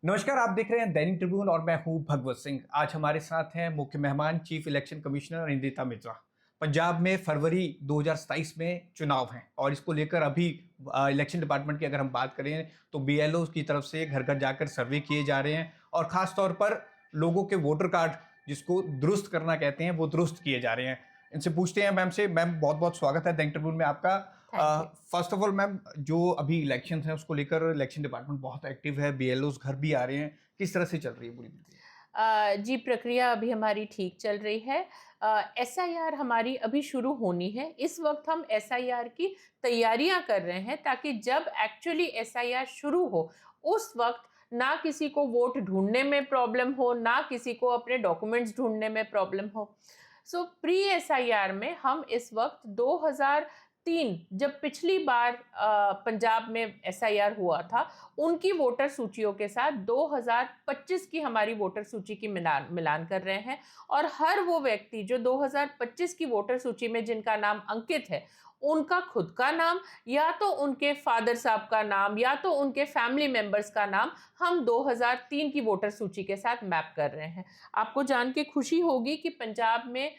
नमस्कार, आप देख रहे हैं दैनिक ट्रिब्यून और मैं हूं भगवत सिंह। आज हमारे साथ हैं मुख्य मेहमान chief election commissioner Nindita Mishra. Punjab में फरवरी 2027 में चुनाव हैं और इसको लेकर अभी इलेक्शन डिपार्टमेंट की अगर हम बात करें तो बीएलओ की तरफ से घर घर जाकर सर्वे किए जा रहे हैं और खास तौर पर लोगों के वोटर कार्ड जिसको दुरुस्त करना कहते हैं वो दुरुस्त किए जा रहे हैं। इनसे पूछते हैं मैम से। मैम, बहुत बहुत स्वागत है दैनिक ट्रिब्यून में आपका। Thank you. First of all ma'am, जो अभी इलेक्शन है उसको लेकर इलेक्शन डिपार्टमेंट बहुत एक्टिव है, बीएलओस घर भी आ रहे हैं, किस तरह से चल रही है पूरी प्रक्रिया? जी, प्रक्रिया अभी हमारी ठीक चल रही है। एसआईआर हमारी अभी शुरू होनी है। इस वक्त हम एसआईआर की तैयारियां कर रहे हैं ताकि जब एक्चुअली एसआईआर शुरू हो उस वक्त ना किसी को वोट ढूंढने में प्रॉब्लम हो, ना किसी को अपने डॉक्यूमेंट्स ढूंढने में प्रॉब्लम हो। सो प्री एसआईआर में हम इस वक्त 2003 जब पिछली बार पंजाब में एसआईआर हुआ था उनकी वोटर सूचियों के साथ 2025 की हमारी वोटर सूची की मिलान मिलान कर रहे हैं। और हर वो व्यक्ति जो 2025 की वोटर सूची में जिनका नाम अंकित है उनका खुद का नाम या तो उनके फादर साहब का नाम या तो उनके फैमिली मेंबर्स का नाम हम 2003 की वोटर सूची के साथ मैप कर रहे हैं। आपको जान के खुशी होगी कि पंजाब में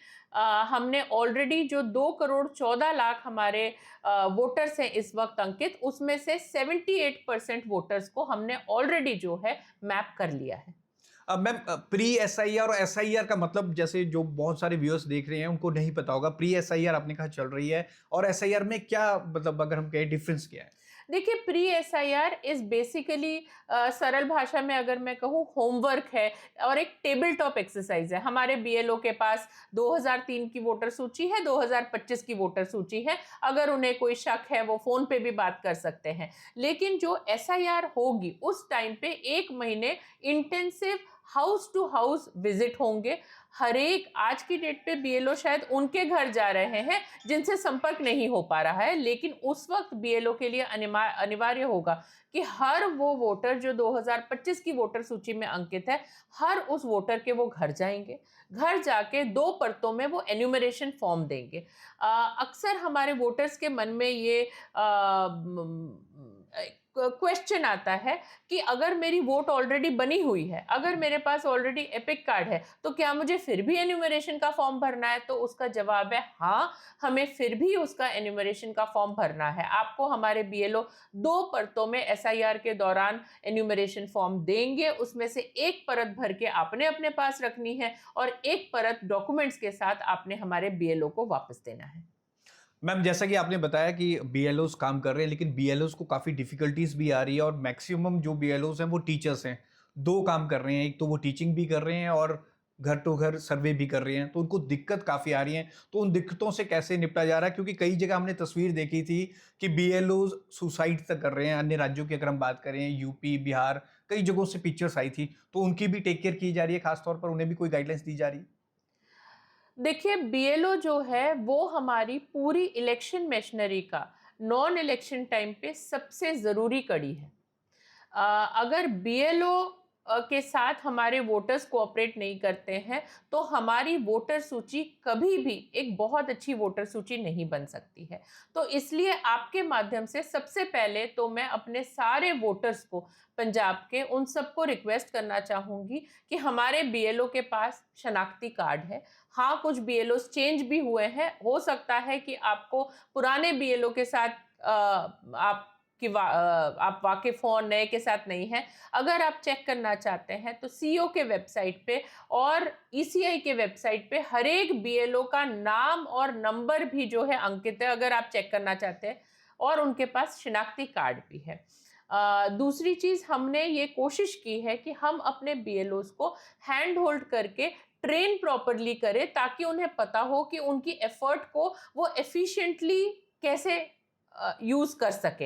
हमने ऑलरेडी जो 2 करोड़ 14 लाख हमारे वोटर्स हैं इस वक्त अंकित, उसमें से 78% वोटर्स को हमने ऑलरेडी जो है मैप कर लिया है। अब मैम, प्री एसआईआर और एसआईआर का मतलब, जैसे जो बहुत सारे व्यूअर्स देख रहे हैं उनको नहीं पता होगा, प्री एसआईआर आपने कहा चल रही है और एसआईआर में क्या मतलब, अगर हम कहें डिफरेंस क्या है? देखिए, प्री एसआईआर इज बेसिकली सरल भाषा में अगर मैं कहूँ होमवर्क है और एक टेबल टॉप एक्सरसाइज है। हमारे बीएलओ के पास 2003 की वोटर सूची है, 2025 की वोटर सूची है। अगर उन्हें कोई शक है वो फोन पे भी बात कर सकते हैं। लेकिन जो एसआईआर होगी उस टाइम पे 1 महीने intensive house to house visit होंगे। हर एक आज की डेट पे बीएलओ शायद उनके घर जा रहे हैं जिनसे संपर्क नहीं हो पा रहा है, लेकिन उस वक्त बीएलओ के लिए अनिवार्य होगा कि हर वो वोटर जो 2025 की वोटर सूची में अंकित है, हर उस वोटर के वो घर जाएंगे। घर जाके 2 परतों में वो एन्यूमरेशन फॉर्म देंगे। अक्सर हमारे वोटर्स के मन में ये क्वेश्चन आता है कि अगर मेरी वोट ऑलरेडी बनी हुई है, अगर मेरे पास ऑलरेडी एपिक कार्ड है, तो क्या मुझे फिर भी एन्यूमरेशन का फॉर्म भरना है? तो उसका जवाब है हाँ, हमें फिर भी उसका एन्यूमरेशन का फॉर्म भरना है। आपको हमारे बीएलओ 2 परतों में एसआईआर के दौरान एन्यूमरेशन फॉर्म देंगे। उसमें से एक परत भर के आपने अपने पास रखनी है और एक परत डॉक्यूमेंट्स के साथ आपने हमारे बीएलओ को वापस देना है। मैम, जैसा कि आपने बताया कि बीएलओस काम कर रहे हैं, लेकिन बीएलओस को काफ़ी डिफिकल्टीज भी आ रही है और मैक्सिमम जो बीएलओस हैं वो टीचर्स हैं। दो काम कर रहे हैं, एक तो वो टीचिंग भी कर रहे हैं और घर टू घर सर्वे भी कर रहे हैं, तो उनको दिक्कत काफ़ी आ रही है। तो उन दिक्कतों से कैसे निपटा जा रहा है? क्योंकि कई जगह हमने तस्वीर देखी थी कि बीएलओ सुसाइड तक कर रहे हैं। अन्य राज्यों की अगर हम बात करें, यूपी, बिहार, कई जगहों से पिक्चर्स आई थी, तो उनकी भी टेक केयर की जा रही है, खासतौर पर उन्हें भी कोई गाइडलाइंस दी जा रही है? देखिए, बीएलओ जो है वो हमारी पूरी इलेक्शन मशीनरी का नॉन इलेक्शन टाइम पे सबसे ज़रूरी कड़ी है। अगर बीएलओ के साथ हमारे वोटर्स कोऑपरेट नहीं करते हैं तो हमारी वोटर सूची कभी भी एक बहुत अच्छी वोटर सूची नहीं बन सकती है। तो इसलिए आपके माध्यम से सबसे पहले तो मैं अपने सारे वोटर्स को, पंजाब के उन सबको रिक्वेस्ट करना चाहूँगी कि हमारे बीएलओ के पास शनाख्ती कार्ड है। हाँ, कुछ बीएलओ चेंज भी हुए हैं। हो सकता है कि आपको पुराने बीएलओ के साथ आप वाकिफ हो, नए के साथ नहीं है। अगर आप चेक करना चाहते हैं तो सीओ के वेबसाइट पे और ईसीआई के वेबसाइट पे हर एक बीएलओ का नाम और नंबर भी जो है अंकित है, अगर आप चेक करना चाहते हैं, और उनके पास शिनाख्ती कार्ड भी है। दूसरी चीज़, हमने ये कोशिश की है कि हम अपने बीएलओस को हैंड होल्ड करके ट्रेन प्रॉपरली करें ताकि उन्हें पता हो कि उनकी एफर्ट को वो एफिशिएंटली कैसे यूज़ कर सके।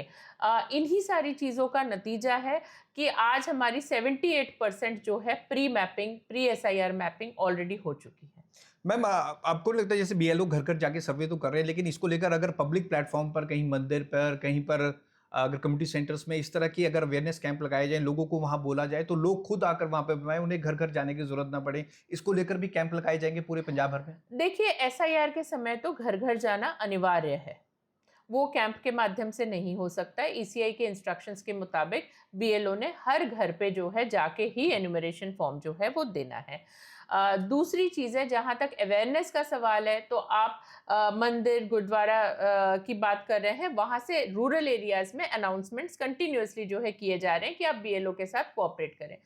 इन्हीं सारी चीज़ों का नतीजा है कि आज हमारी 78% जो है प्री एसआईआर मैपिंग ऑलरेडी हो चुकी है। मैम, आपको लगता है जैसे बीएलओ घर घर जाके सर्वे तो कर रहे हैं, लेकिन इसको लेकर अगर पब्लिक प्लेटफॉर्म पर, कहीं मंदिर पर, कहीं पर अगर कम्युनिटी सेंटर्स में इस तरह की अगर अवेयरनेस कैंप लगाए जाए, लोगों को वहां बोला जाए तो लोग खुद आकर वहां पे बनाए, उन्हें घर घर जाने की जरूरत ना पड़े, इसको लेकर भी कैंप लगाए जाएंगे पूरे पंजाब भर में? देखिए, एसआईआर के समय तो घर घर जाना अनिवार्य है। वो कैंप के माध्यम से नहीं हो सकता है। ईसीआई के इंस्ट्रक्शंस के मुताबिक बीएलओ ने हर घर पे जो है जाके ही एन्यूमरेशन फॉर्म जो है वो देना है। दूसरी चीज़ है, जहाँ तक अवेयरनेस का सवाल है, तो आप मंदिर गुरुद्वारा की बात कर रहे हैं, वहाँ से रूरल एरियाज़ में अनाउंसमेंट्स कंटिन्यूअसली जो है किए जा रहे हैं कि आप बीएलओ के साथ कोऑपरेट करें।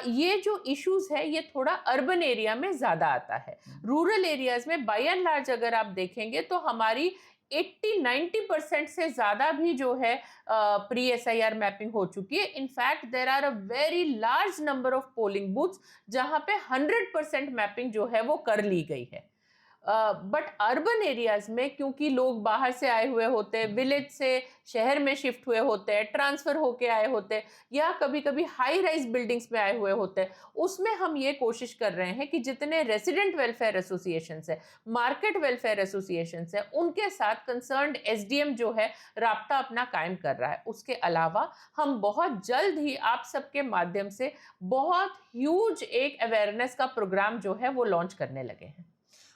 ये जो इश्यूज़ है ये थोड़ा अर्बन एरिया में ज़्यादा आता है। रूरल एरियाज़ में बाय एंड लार्ज अगर आप देखेंगे तो हमारी 80-90% से ज़्यादा भी जो है प्री एसआईआर मैपिंग हो चुकी है। In fact there are a very large number of polling booths जहाँ पे 100% मैपिंग जो है वो कर ली गई है। बट अर्बन एरियाज में क्योंकि लोग बाहर से आए हुए होते हैं, विलेज से शहर में शिफ्ट हुए होते हैं, ट्रांसफर होके आए होते हैं, या कभी कभी हाई राइज बिल्डिंग्स में आए हुए होते हैं, उसमें हम ये कोशिश कर रहे हैं कि जितने रेसिडेंट वेलफेयर एसोसिएशंस है, मार्केट वेलफेयर एसोसिएशंस है, उनके साथ कंसर्न्ड एसडीएम जो है राब्ता अपना कायम कर रहा है। उसके अलावा हम बहुत जल्द ही आप सबके माध्यम से बहुत ह्यूज एक अवेयरनेस का प्रोग्राम जो है वो लॉन्च करने लगे हैं।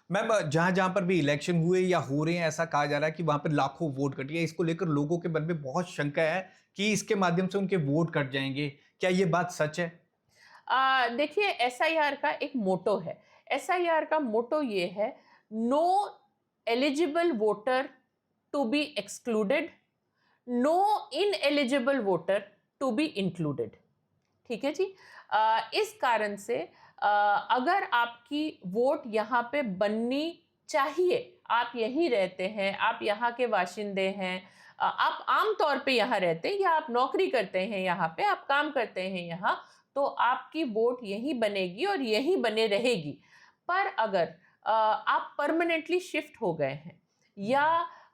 मैम, जहाँ जहाँ पर भी इलेक्शन हुए या हो रहे हैं, ऐसा कहा जा रहा है कि वहाँ पर लाखों वोट कटे हैं। इसको लेकर लोगों के मन में बहुत शंका है कि इसके माध्यम से उनके वोट कट जाएंगे। क्या ये बात सच है? देखिए, एसआईआर का एक मोटो है। एसआईआर का मोटो ये है, no eligible voter to be excluded, no ineligible voter to be included. ठीक है जी। इस कारण से अगर आपकी वोट यहाँ पे बननी चाहिए, आप यहीं रहते हैं, आप यहाँ के बाशिंदे हैं, आप आम तौर पे यहाँ रहते हैं, या आप नौकरी करते हैं यहाँ पे, आप काम करते हैं यहाँ, तो आपकी वोट यहीं बनेगी और यहीं बने रहेगी। पर अगर आप परमानेंटली शिफ्ट हो गए हैं, या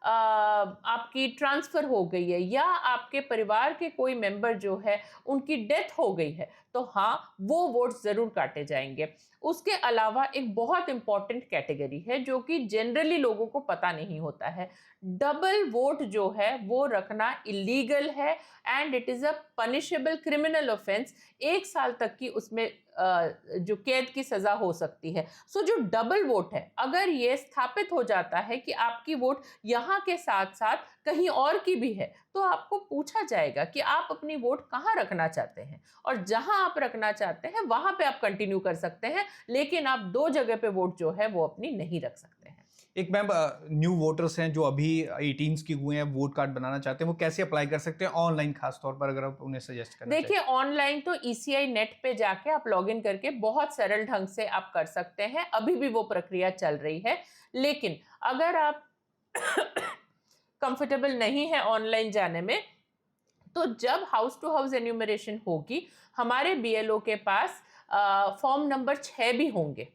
आपकी ट्रांसफ़र हो गई है, या आपके परिवार के कोई मेंबर जो है उनकी डेथ हो गई है, तो हाँ, वो वोट ज़रूर काटे जाएंगे। उसके अलावा एक बहुत इंपॉर्टेंट कैटेगरी है जो कि जनरली लोगों को पता नहीं होता है। डबल वोट जो है वो रखना इलीगल है and it is a punishable criminal offence. 1 साल तक की उसमें जो कैद की सज़ा हो सकती है। सो जो डबल वोट है, अगर ये स्थापित हो जाता है कि आपकी वोट यहाँ के साथ साथ कहीं और की भी है, तो आपको पूछा जाएगा कि आप अपनी वोट कहाँ रखना चाहते हैं, और जहाँ आप रखना चाहते हैं वहाँ पे आप कंटिन्यू कर सकते हैं, लेकिन आप 2 जगह पे वोट जो है वो अपनी नहीं रख सकते हैं। एक मैम, न्यू वोटर्स हैं जो अभी 18 के हुए हैं, वोट कार्ड बनाना चाहते हैं, वो कैसे अप्लाई कर सकते हैं ऑनलाइन, खास तौर पर अगर आप उन्हें सजेस्ट करना चाहें? देखिए, ऑनलाइन तो ईसीआई नेट पे जाके आप लॉगिन करके बहुत सरल ढंग से आप कर सकते हैं। अभी भी वो प्रक्रिया चल रही है। लेकिन अगर आप कंफर्टेबल नहीं है ऑनलाइन जाने में, तो जब हाउस टू हाउस एन्यूमरेशन होगी, हमारे बीएलओ के पास फॉर्म नंबर 6 भी होंगे।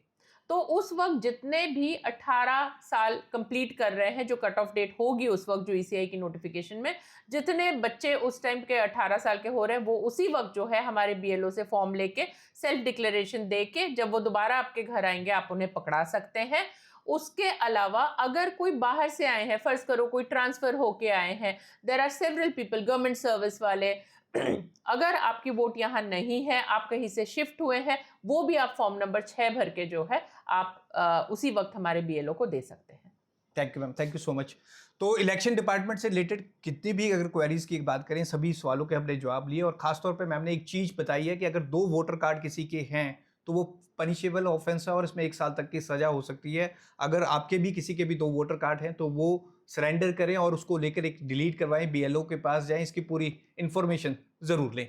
तो उस वक्त जितने भी 18 साल कंप्लीट कर रहे हैं, जो कट ऑफ डेट होगी उस वक्त जो ईसीआई की नोटिफिकेशन में, जितने बच्चे उस टाइम के 18 साल के हो रहे हैं, वो उसी वक्त जो है हमारे बीएलओ से फॉर्म लेके सेल्फ डिक्लेरेशन दे के, जब वो दोबारा आपके घर आएंगे, आप उन्हें पकड़ा सकते हैं। उसके अलावा अगर कोई बाहर से आए हैं, फर्ज करो कोई ट्रांसफर होके आए हैं, there are several people, government service वाले, अगर आपकी वोट यहाँ नहीं है, आप कहीं से शिफ्ट हुए हैं, वो भी आप फॉर्म नंबर 6 भर के जो है आप उसी वक्त हमारे बीएलओ को दे सकते हैं। Thank you ma'am, thank you so much. तो इलेक्शन डिपार्टमेंट से रिलेटेड कितनी भी अगर क्वेरीज की बात करें, सभी सवालों के हमने जवाब लिए, और खासतौर पे मैम ने एक चीज़ बताई है कि अगर 2 वोटर कार्ड किसी के हैं तो वो पनिशेबल ऑफेंस है और इसमें 1 साल तक की सज़ा हो सकती है। अगर आपके भी किसी के भी 2 वोटर कार्ड हैं तो वो सरेंडर करें और उसको लेकर एक डिलीट करवाएं, बीएलओ के पास जाएं, इसकी पूरी इन्फॉर्मेशन ज़रूर लें।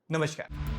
नमस्कार।